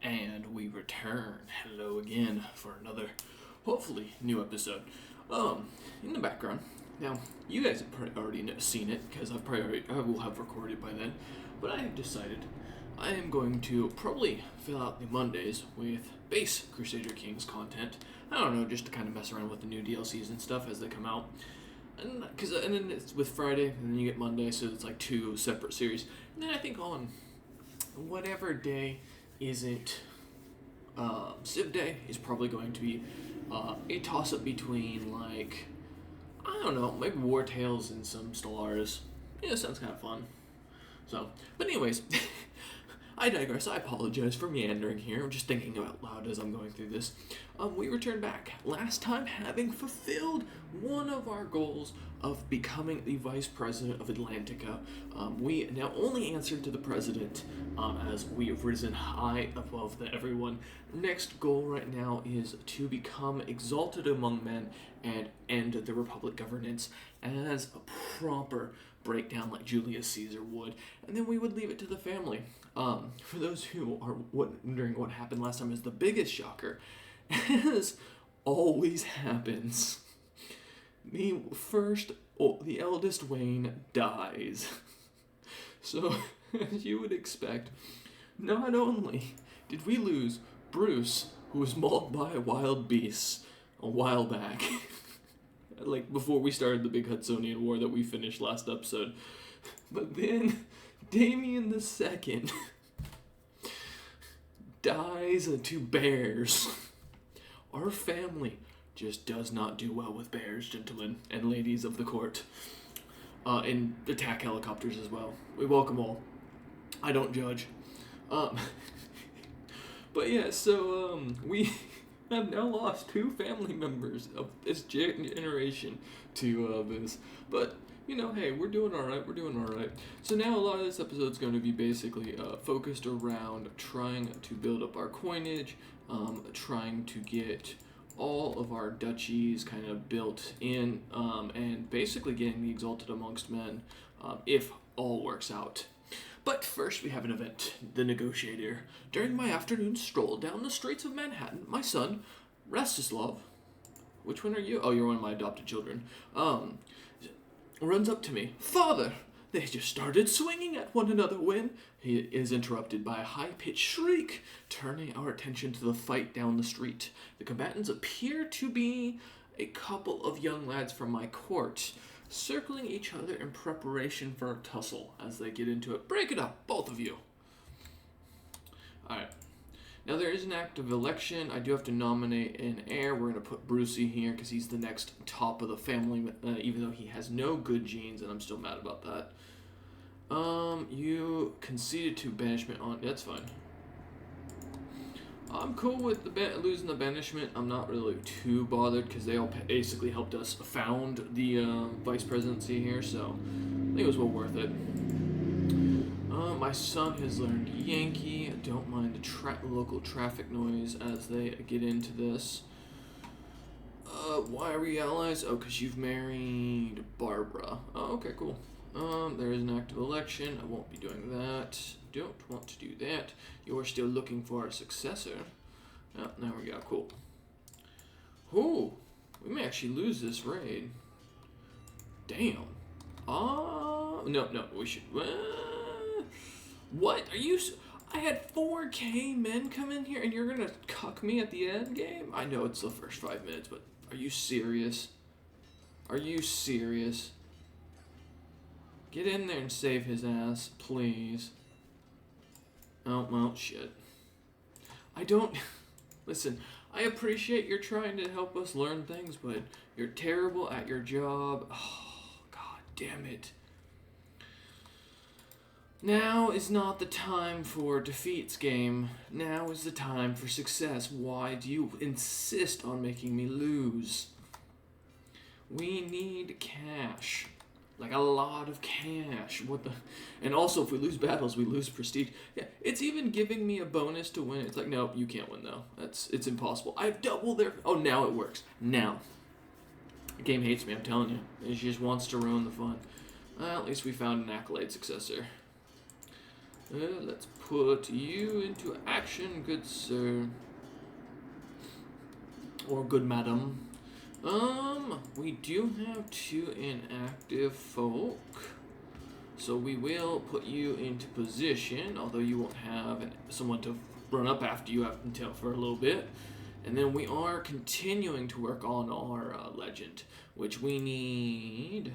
And we return. Hello again for another, hopefully, new episode. In the background. Now, you guys have probably already seen it, because I will have recorded by then. But I have decided I am going to probably fill out the Mondays with base Crusader Kings content. I don't know, just to kind of mess around with the new DLCs and stuff as they come out. And then it's with Friday, and then you get Monday, so it's like two separate series. And then I think on whatever day isn't Civ Day is probably going to be a toss-up between, like, I don't know, maybe War Tales and some Stellaris. Yeah, sounds kind of fun. So, but anyways, I digress. I apologize for meandering here. I'm just thinking out loud as I'm going through this. We returned back. Last time having fulfilled one of our goals of becoming the Vice President of Atlantica. We now only answer to the President as we have risen high above everyone. Next goal right now is to become exalted among men and end the Republic governance as a proper breakdown like Julius Caesar would. And then we would leave it to the family. For those who are wondering what happened last time, is the biggest shocker, as always happens. The eldest Wayne dies. So, as you would expect, not only did we lose Bruce, who was mauled by wild beasts a while back, like before we started the big Hudsonian War that we finished last episode, but then Damian II dies to bears. Our family just does not do well with bears, gentlemen and ladies of the court. And attack helicopters as well. We welcome all. I don't judge. But yeah, so we have now lost two family members of this generation to this. But, you know, hey, we're doing alright. So now a lot of this episode is going to be basically focused around trying to build up our coinage, trying to get all of our duchies kind of built in, and basically getting the exalted amongst men, if all works out. But first we have an event, the Negotiator. During my afternoon stroll down the streets of Manhattan, my son, Rastislav, which one are you? Oh, you're one of my adopted children, runs up to me. Father, they just started swinging at one another when he is interrupted by a high-pitched shriek, turning our attention to the fight down the street. The combatants appear to be a couple of young lads from my court, circling each other in preparation for a tussle as they get into it. Break it up, both of you. Alright. Now there is an active election. I do have to nominate an heir. We're going to put Brucey here because he's the next top of the family, even though he has no good genes, and I'm still mad about that. You conceded to banishment on... That's fine. I'm cool with losing the banishment. I'm not really too bothered because they all basically helped us found the vice presidency here, so I think it was well worth it. My son has learned Yankee. I don't mind the local traffic noise as they get into this. Why are we allies? Oh, because you've married Barbara. Oh, okay, cool. There is an active election. I won't be doing that. Don't want to do that. You're still looking for a successor. Oh, there we go. Cool. Ooh, we may actually lose this raid. Damn. No, we should... What? Are you... I had 4K men come in here and you're gonna cuck me at the end game? I know it's the first 5 minutes, but are you serious? Are you serious? Get in there and save his ass, please. Oh, well, shit. I don't... Listen, I appreciate you're trying to help us learn things, but you're terrible at your job. Oh, god damn it. Now is not the time for defeats, game. Now is the time for success. Why do you insist on making me lose? We need cash. Like a lot of cash. What the? And also, if we lose battles, we lose prestige. Yeah, it's even giving me a bonus to win. It's like, no, you can't win though. It's impossible. I have double their. Oh, now it works. Now, the game hates me. I'm telling you. It just wants to ruin the fun. At least we found an accolade successor. Let's put you into action, good sir. Or good madam. We do have 2 inactive folk. So we will put you into position, although you won't have someone to run up after you until for a little bit. And then we are continuing to work on our legend, which we need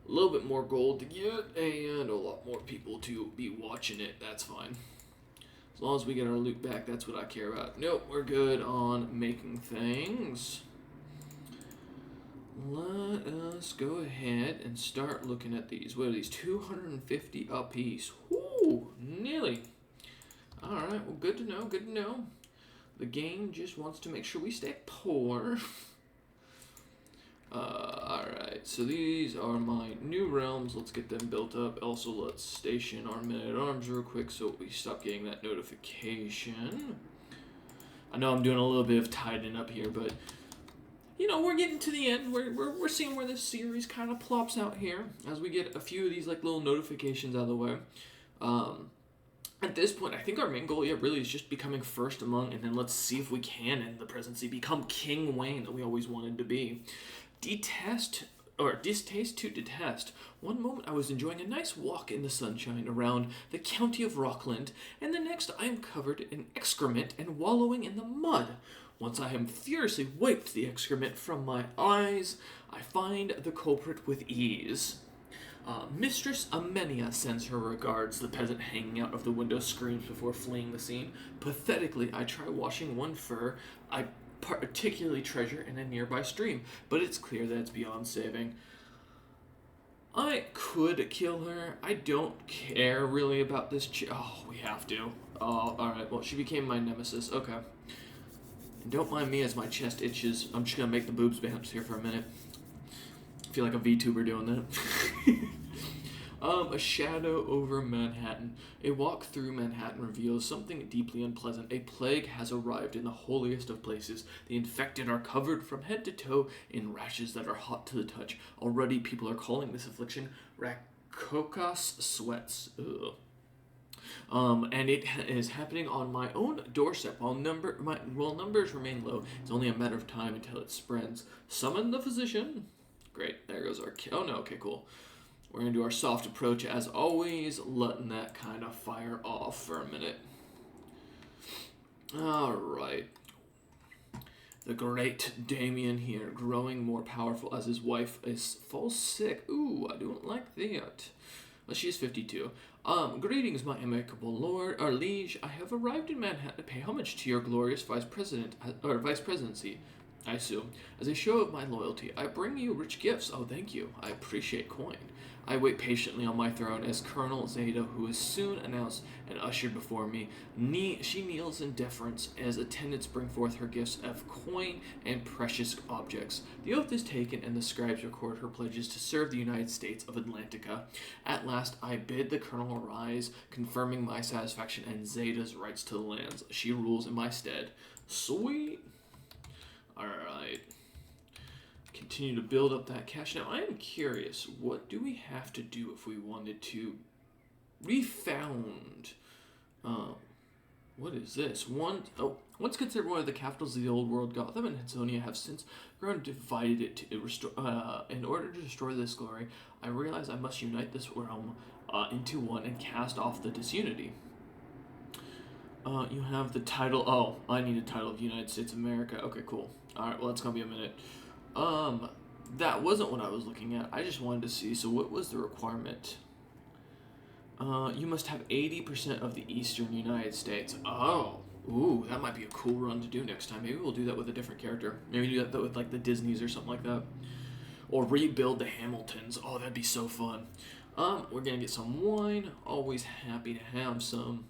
a little bit more gold to get and a lot more people to be watching it. That's fine. As long as we get our loot back, that's what I care about. Nope, we're good on making things. Let us go ahead and start looking at these. What are these? 250 apiece. Whoo, nearly. Alright, well, good to know, good to know. The game just wants to make sure we stay poor. Alright, so these are my new realms. Let's get them built up. Also, let's station our men-at-arms real quick so we stop getting that notification. I know I'm doing a little bit of tidying up here, but you know, we're getting to the end. We're seeing where this series kind of plops out here as we get a few of these like little notifications out of the way. At this point, I think our main goal, really is just becoming first among, and then let's see if we can in the presidency become King Wayne that we always wanted to be. Distaste to detest. One moment I was enjoying a nice walk in the sunshine around the county of Rockland, and the next I am covered in excrement and wallowing in the mud. Once I have furiously wiped the excrement from my eyes, I find the culprit with ease. Mistress Amenia sends her regards, the peasant hanging out of the window screams before fleeing the scene. Pathetically, I try washing one fur I particularly treasure in a nearby stream, but it's clear that it's beyond saving. I could kill her. I don't care really about this oh, we have to. Oh, alright, well, she became my nemesis. Okay. And don't mind me as my chest itches. I'm just gonna make the boobs bounce here for a minute. I feel like a VTuber doing that. A shadow over Manhattan. A walk through Manhattan reveals something deeply unpleasant. A plague has arrived in the holiest of places. The infected are covered from head to toe in rashes that are hot to the touch. Already people are calling this affliction Rakokas sweats. Ugh. And it is happening on my own doorstep. While numbers remain low, it's only a matter of time until it spreads. Summon the physician. Great, there goes our oh no, okay, cool. We're going to do our soft approach as always, letting that kind of fire off for a minute. Alright. The great Damian here, growing more powerful as his wife falls sick. Ooh, I don't like that. Well, she's 52. Greetings, my amicable lord, or liege. I have arrived in Manhattan to pay homage to your glorious vice presidency. I assume. As a show of my loyalty, I bring you rich gifts. Oh, thank you. I appreciate coin. I wait patiently on my throne as Colonel Zeta, who is soon announced and ushered before me. She kneels in deference as attendants bring forth her gifts of coin and precious objects. The oath is taken and the scribes record her pledges to serve the United States of Atlantica. At last, I bid the Colonel rise, confirming my satisfaction and Zeta's rights to the lands. She rules in my stead. Sweet. Alright. Continue to build up that cash. Now, I am curious, what do we have to do if we wanted to refound? What is this? Once considered one of the capitals of the old world, Gotham and Hansonia have since grown divided it to restore. In order to destroy this glory, I realize I must unite this realm into one and cast off the disunity. You have the title. Oh, I need a title of United States of America. Okay, cool. Alright, well, it's gonna be a minute. That wasn't what I was looking at. I just wanted to see. So what was the requirement? You must have 80% of the eastern United States. Oh. Ooh, that might be a cool run to do next time. Maybe we'll do that with a different character. Maybe do that with like the Disneys or something like that. Or rebuild the Hamiltons. Oh, that'd be so fun. We're gonna get some wine. Always happy to have some.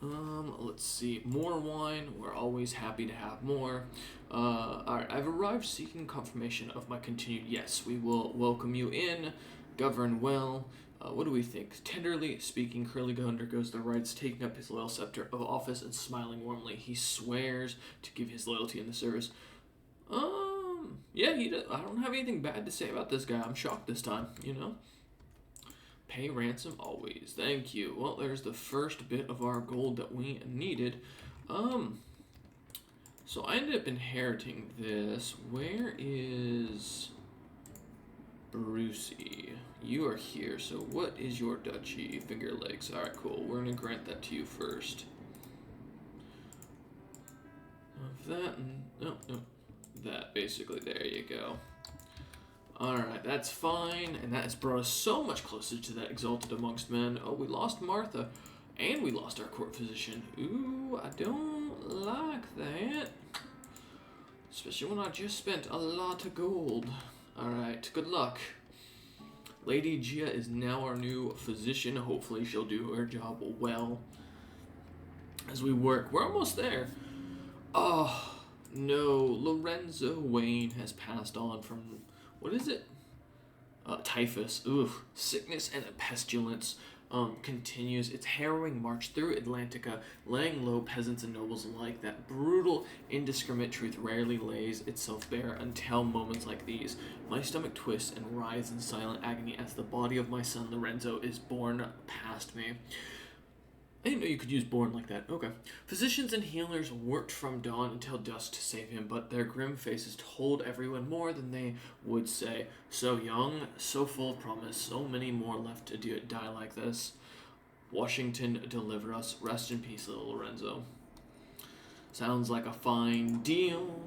Let's see. More wine. We're always happy to have more. Alright, I've arrived seeking confirmation of my continued yes. We will welcome you in. Govern well. What do we think? Tenderly speaking, Curly undergoes the rites, taking up his loyal scepter of office and smiling warmly. He swears to give his loyalty in the service. Yeah, he does. I don't have anything bad to say about this guy. I'm shocked this time, you know? Pay ransom always. Thank you. Well, there's the first bit of our gold that we needed. So I ended up inheriting this. Where is Brucey? You are here. So what is your duchy? Finger Lakes. All right, cool. We're gonna grant that to you first. Of that and no, that basically. There you go. All right, that's fine, and that has brought us so much closer to that exalted amongst men. Oh, we lost Martha, and we lost our court physician. Ooh, I don't like that. Especially when I just spent a lot of gold. Alright, good luck. Lady Gia is now our new physician. Hopefully she'll do her job well as we work. We're almost there. Oh, no. Lorenzo Wayne has passed on from, what is it? Typhus. Ooh, sickness and a pestilence. Continues its harrowing march through Atlantica, laying low peasants and nobles alike. That brutal, indiscriminate truth rarely lays itself bare until moments like these. My stomach twists and writhes in silent agony as the body of my son Lorenzo is borne past me. I didn't know you could use born like that. Okay. Physicians and healers worked from dawn until dusk to save him, but their grim faces told everyone more than they would say. So young, so full of promise, so many more left to die like this. Washington, deliver us. Rest in peace, little Lorenzo. Sounds like a fine deal.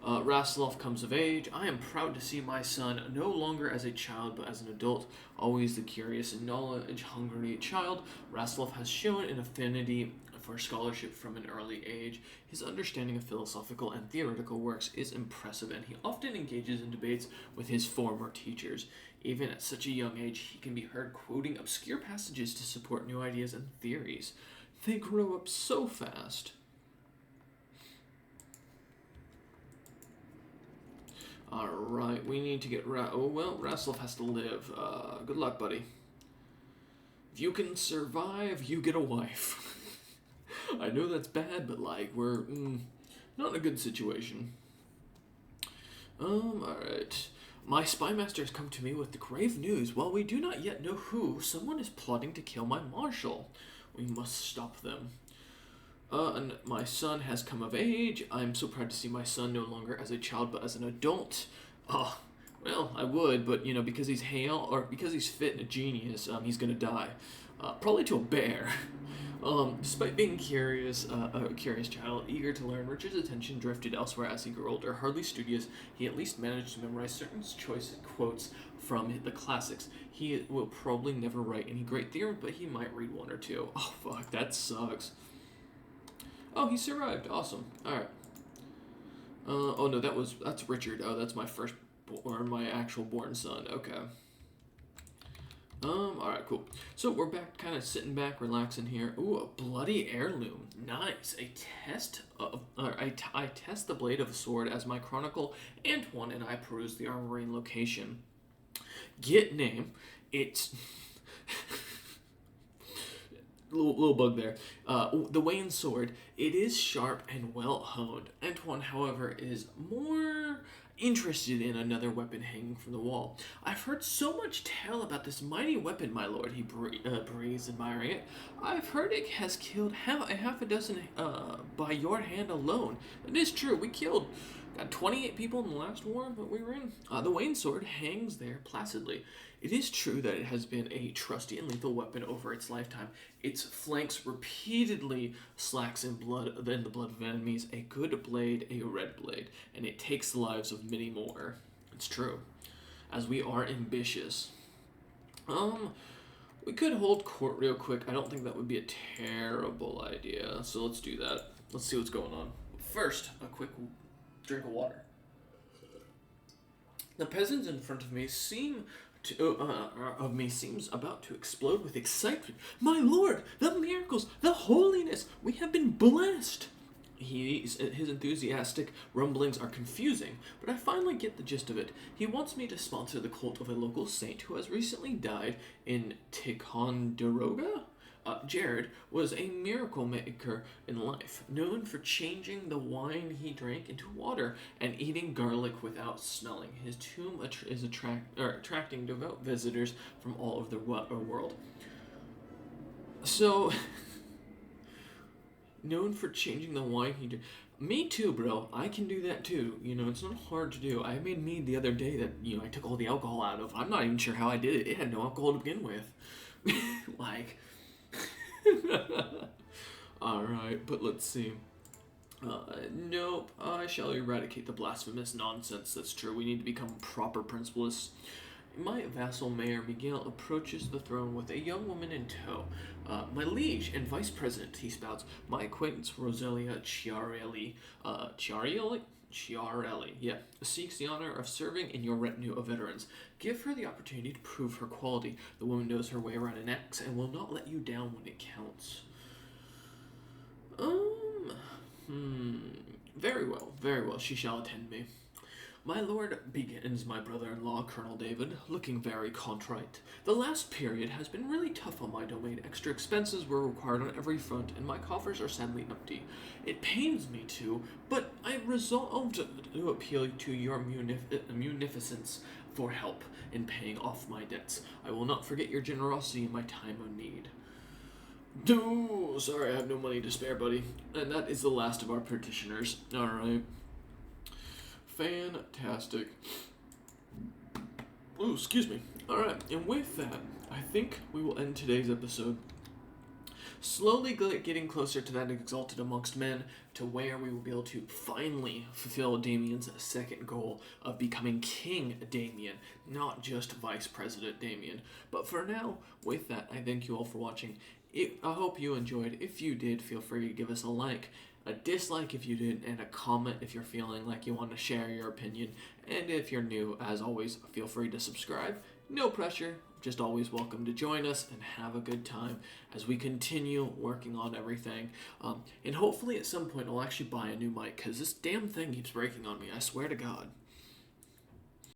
Raslov comes of age. I am proud to see my son no longer as a child but as an adult, always the curious and knowledge-hungry child. Raslov has shown an affinity for scholarship from an early age. His understanding of philosophical and theoretical works is impressive, and he often engages in debates with his former teachers. Even at such a young age, he can be heard quoting obscure passages to support new ideas and theories. They grow up so fast. Alright, we need to get Raslov has to live. Good luck, buddy. If you can survive, you get a wife. I know that's bad, but, like, we're not in a good situation. Alright. My spy master has come to me with the grave news. While we do not yet know who, someone is plotting to kill my marshal. We must stop them. And my son has come of age. I'm so proud to see my son no longer as a child, but as an adult. Oh, well, I would, but, you know, because he's hale, or because he's fit and a genius, he's gonna die. Probably to a bear. Despite being a curious child, eager to learn, Richard's attention drifted elsewhere as he grew older. Hardly studious, he at least managed to memorize certain choice quotes from the classics. He will probably never write any great theorems, but he might read one or two. Oh, fuck, that sucks. Oh, he survived. Awesome. Alright. Oh no, that's Richard. Oh, that's my my actual born son. Okay. Alright, cool. So we're back, kind of sitting back, relaxing here. Ooh, a bloody heirloom. Nice. I test the blade of a sword as my chronicle Antoine and I peruse the armory and location. Get name. It's... Little bug there. The Wayne sword, it is sharp and well honed. Antoine, however, is more interested in another weapon hanging from the wall. I've heard so much tale about this mighty weapon, my lord, he breathes, admiring it. I've heard it has killed half a dozen by your hand alone. It is true, we killed 28 people in the last war that we were in. The Wayne sword hangs there placidly. It is true that it has been a trusty and lethal weapon over its lifetime. Its flanks repeatedly slacks in the blood of enemies. A good blade, a red blade, and it takes the lives of many more. It's true, as we are ambitious. We could hold court real quick. I don't think that would be a terrible idea, so let's do that. Let's see what's going on. First, a quick drink of water. The peasants in front of me seems about to explode with excitement. My lord, the miracles, the holiness, we have been blessed. His enthusiastic rumblings are confusing, but I finally get the gist of it. He wants me to sponsor the cult of a local saint who has recently died in Ticonderoga. Jared was a miracle maker in life, known for changing the wine he drank into water and eating garlic without smelling. His tomb is attracting devout visitors from all over the world. So, known for changing the wine he did. Me too, bro. I can do that too. It's not hard to do. I made mead the other day that, I took all the alcohol out of. I'm not even sure how I did it. It had no alcohol to begin with. Like. Alright, but let's see. Nope. I shall eradicate the blasphemous nonsense. That's true. We need to become proper principalists. My vassal Mayor Miguel approaches the throne with a young woman in tow. My liege and vice president, he spouts, my acquaintance Roselia Chiarelli, seeks the honor of serving in your retinue of veterans. Give her the opportunity to prove her quality. The woman knows her way around an axe and will not let you down when it counts. Very well, she shall attend me. My lord, begins my brother-in-law, Colonel David, looking very contrite. The last period has been really tough on my domain. Extra expenses were required on every front, and my coffers are sadly empty. It pains me to, but I resolved to appeal to your munificence for help in paying off my debts. I will not forget your generosity in my time of need. Sorry, I have no money to spare, buddy. And that is the last of our petitioners. Alright. Fantastic. Oh, excuse me. Alright, and with that, I think we will end today's episode. Slowly getting closer to that exalted amongst men, to where we will be able to finally fulfill Damian's second goal of becoming King Damian, not just Vice President Damian. But for now, with that, I thank you all for watching. I hope you enjoyed. If you did, feel free to give us a like, a dislike if you did, and a comment if you're feeling like you want to share your opinion. And if you're new, as always, feel free to subscribe. No pressure, just always welcome to join us and have a good time as we continue working on everything. And hopefully at some point I'll actually buy a new mic, because this damn thing keeps breaking on me, I swear to God.